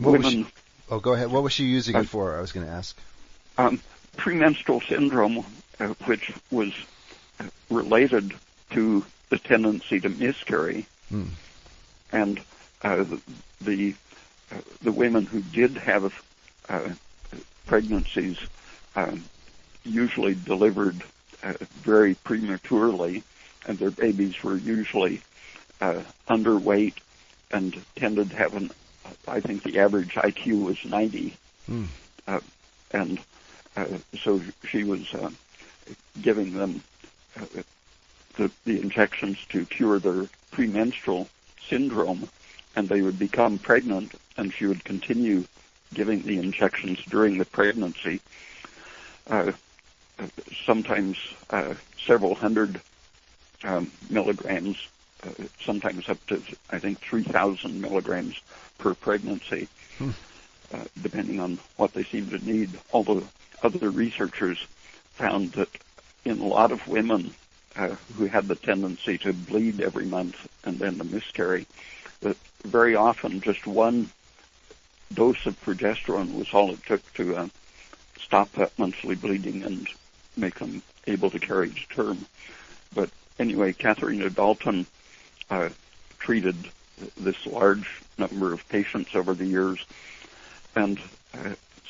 Go ahead. What was she using it for? I was going to ask. Premenstrual syndrome, which was related to the tendency to miscarry, and the women who did have pregnancies usually delivered very prematurely, and their babies were usually underweight and tended to have I think the average IQ was 90. And so she was giving them the injections to cure their premenstrual syndrome, and they would become pregnant, and she would continue giving the injections during the pregnancy, sometimes several hundred milligrams, sometimes up to, I think, 3,000 milligrams per pregnancy, depending on what they seemed to need. Although other researchers found that in a lot of women who had the tendency to bleed every month and then to miscarry, that very often just one dose of progesterone was all it took to stop that monthly bleeding and make them able to carry to term. But anyway, Katharine's Daalton treated this large number of patients over the years, and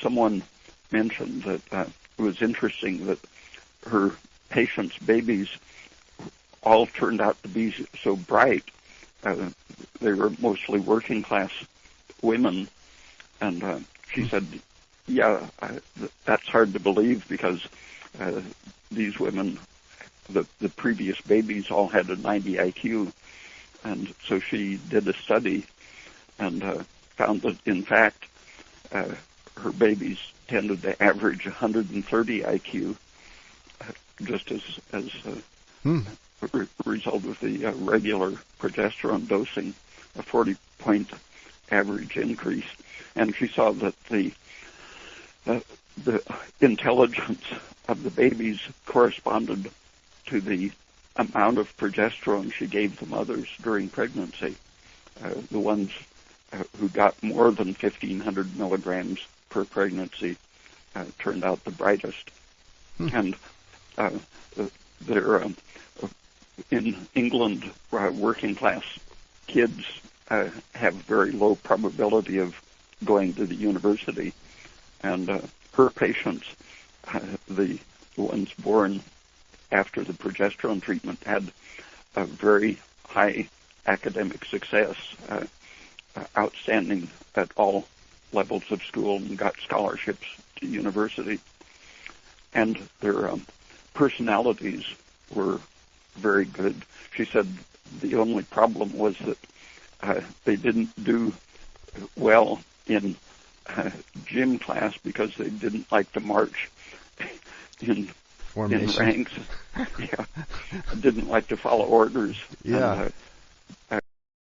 someone mentioned that it was interesting that her patients' babies all turned out to be so bright. They were mostly working class women, and she said, yeah, that's hard to believe because these women, the previous babies all had a 90 IQ, and so she did a study and found that, in fact, her babies tended to average 130 IQ, just as a result of the regular progesterone dosing, a 40-point average increase. And she saw that the intelligence of the babies corresponded to the amount of progesterone she gave the mothers during pregnancy. The ones who got more than 1,500 milligrams per pregnancy turned out the brightest. And they're in England, working class kids have very low probability of going to the university, and her patients, the ones born after the progesterone treatment, had a very high academic success, outstanding at all levels of school, and got scholarships to university. And their personalities were very good. She said the only problem was that they didn't do well in gym class because they didn't like to march in ranks. Yeah, didn't like to follow orders. Yeah. And,